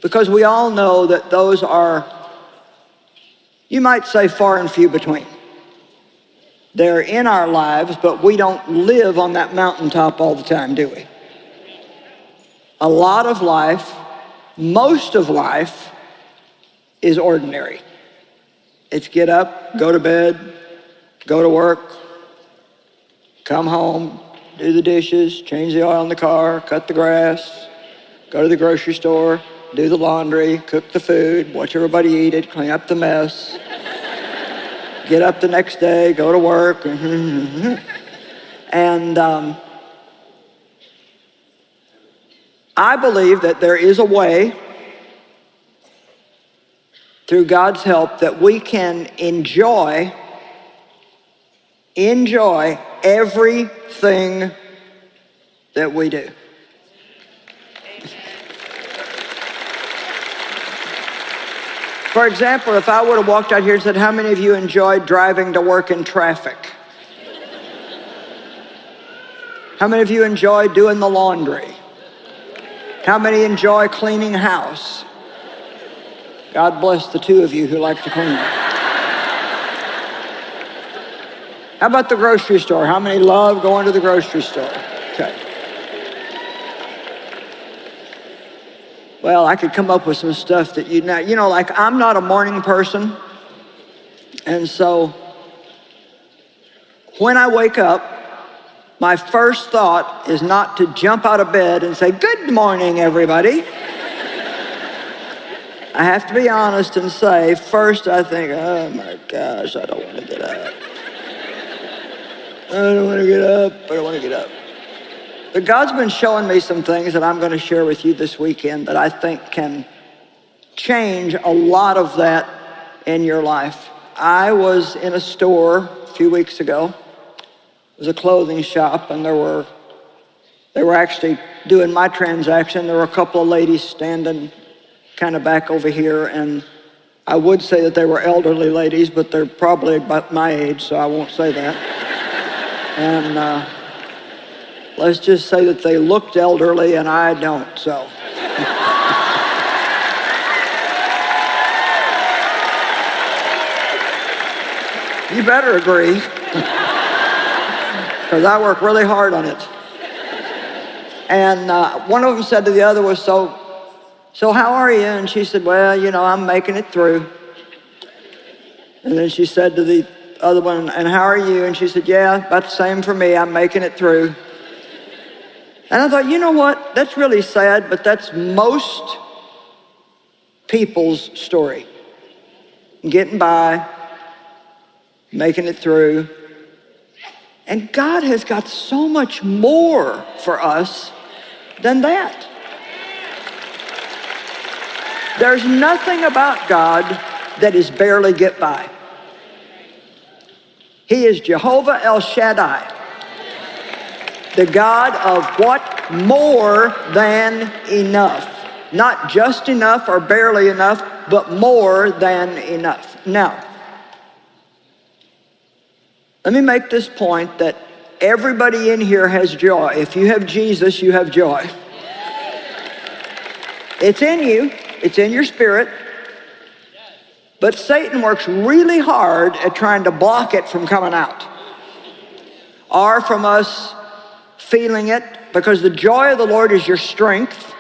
because we all know that those are, you might say, far and few between. They're in our lives, but we don't live on that mountaintop all the time, do we? A lot of life, most of life, is ordinary. It's get up, go to bed, go to work, come home, do the dishes, change the oil in the car, cut the grass, go to the grocery store, do the laundry, cook the food, watch everybody eat it, clean up the mess, get up the next day, go to work. And I believe that there is a way, through God's help, that we can enjoy everything that we do. For example, if I would have walked out here and said, how many of you enjoyed driving to work in traffic? How many of you enjoy doing the laundry? How many enjoy cleaning house? God bless the two of you who like to clean. How about the grocery store? How many love going to the grocery store? Okay. Well, I could come up with some stuff that like I'm not a morning person. And so when I wake up, my first thought is not to jump out of bed and say, good morning, everybody. I have to be honest and say, first I think, oh my gosh, I don't want to get up. I don't want to get up. I don't want to get up. But God's been showing me some things that I'm going to share with you this weekend that I think can change a lot of that in your life. I was in a store a few weeks ago. It was a clothing shop, and they were actually doing my transaction. There were a couple of ladies standing kind of back over here, and I would say that they were elderly ladies, but they're probably about my age, so I won't say that. And let's just say that they looked elderly, and I don't, so. You better agree, because I work really hard on it. And one of them said to the other was, so how are you? And she said, well, I'm making it through. And then she said to the other one, and how are you? And she said, yeah, about the same for me. I'm making it through. And I thought, you know what? That's really sad, but that's most people's story. Getting by, making it through. And God has got so much more for us than that. There's nothing about God that is barely get by. He is Jehovah El Shaddai, the God of what? More than enough. Not just enough or barely enough, but more than enough. Now, let me make this point that everybody in here has joy. If you have Jesus, you have joy. It's in you. It's in your spirit. But Satan works really hard at trying to block it from coming out, or from us feeling it, because the joy of the Lord is your strength.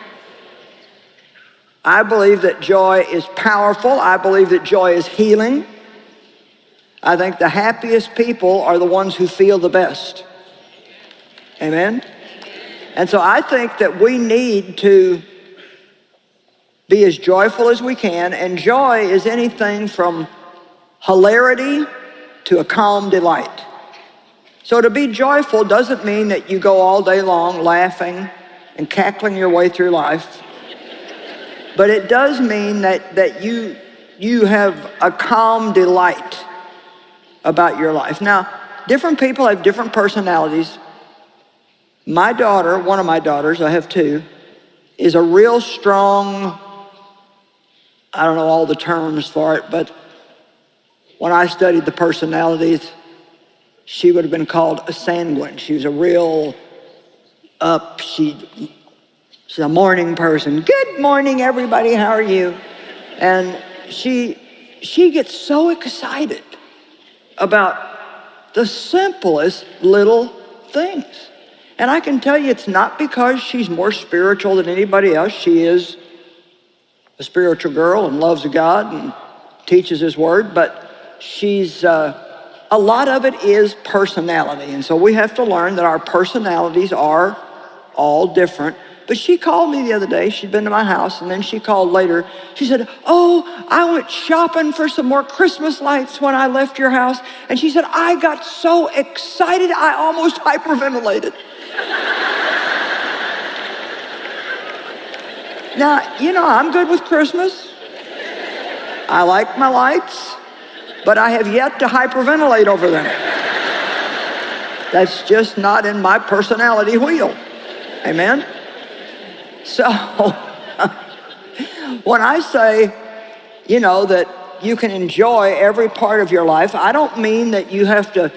I believe that joy is powerful. I believe that joy is healing. I think the happiest people are the ones who feel the best. Amen? And so I think that we need to be as joyful as we can, and joy is anything from hilarity to a calm delight. So to be joyful doesn't mean that you go all day long laughing and cackling your way through life, but it does mean that you have a calm delight about your life. Now, different people have different personalities. My daughter, one of my daughters, I have two, is a real strong, I don't know all the terms for it, but when I studied the personalities, she would have been called a sanguine. She was a real up, she She's a morning person. Good morning, everybody. How are you? And she gets so excited about the simplest little things. And I can tell you it's not because she's more spiritual than anybody else. She is a spiritual girl and loves God and teaches His Word, but she's, a lot of it is personality. And so we have to learn that our personalities are all different. But she called me the other day. She'd been to my house, and then she called later. She said, oh, I went shopping for some more Christmas lights when I left your house. And she said, I got so excited, I almost hyperventilated. Now, you know, I'm good with Christmas. I like my lights, but I have yet to hyperventilate over them. That's just not in my personality wheel. Amen? So, when I say, you know, that you can enjoy every part of your life, I don't mean that you have to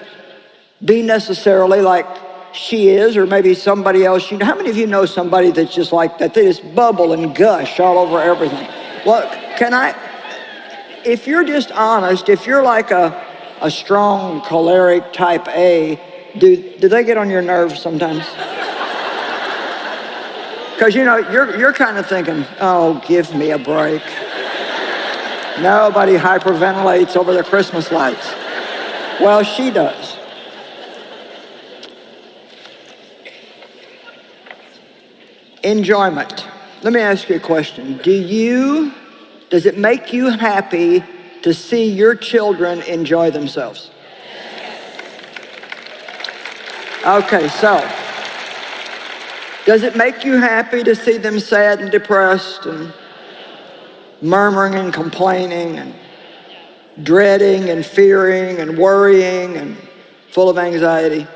be necessarily like she is, or maybe somebody else. How many of you know somebody that's just like that? They just bubble and gush all over everything. Well, if you're just honest, if you're like a strong choleric type A, do they get on your nerves sometimes? Because, you know, you're kind of thinking, oh, give me a break. Nobody hyperventilates over the Christmas lights. Well, she does. Enjoyment. Let me ask you a question. Does it make you happy to see your children enjoy themselves? Okay, so does it make you happy to see them sad and depressed and murmuring and complaining and dreading and fearing and worrying and full of anxiety?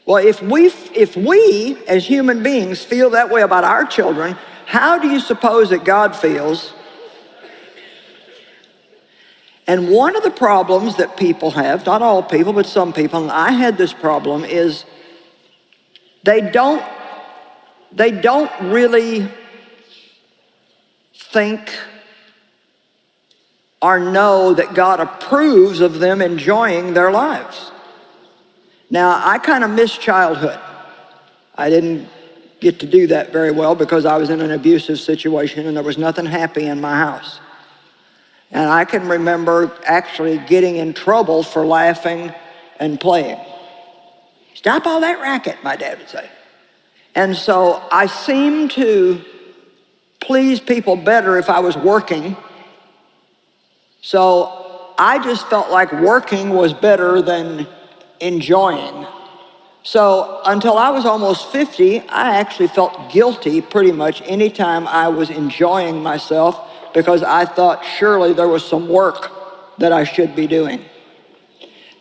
Well, if we as human beings feel that way about our children, how do you suppose that God feels? And one of the problems that people have, not all people, but some people, and I had this problem, is they don't really think or know that God approves of them enjoying their lives. Now, I kind of miss childhood. I didn't get to do that very well because I was in an abusive situation and there was nothing happy in my house. And I can remember actually getting in trouble for laughing and playing. Stop all that racket, my dad would say. And so I seemed to please people better if I was working. So I just felt like working was better than enjoying. So until I was almost 50, I actually felt guilty pretty much anytime I was enjoying myself, because I thought surely there was some work that I should be doing.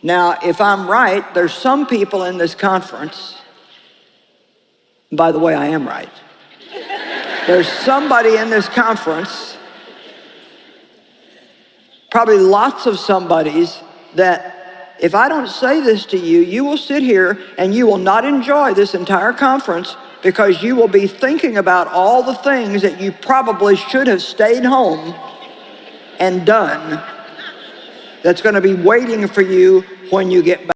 Now, if I'm right, there's some people in this conference, by the way, I am right. There's somebody in this conference, probably lots of somebodies, that if I don't say this to you, you will sit here and you will not enjoy this entire conference because you will be thinking about all the things that you probably should have stayed home and done that's going to be waiting for you when you get back.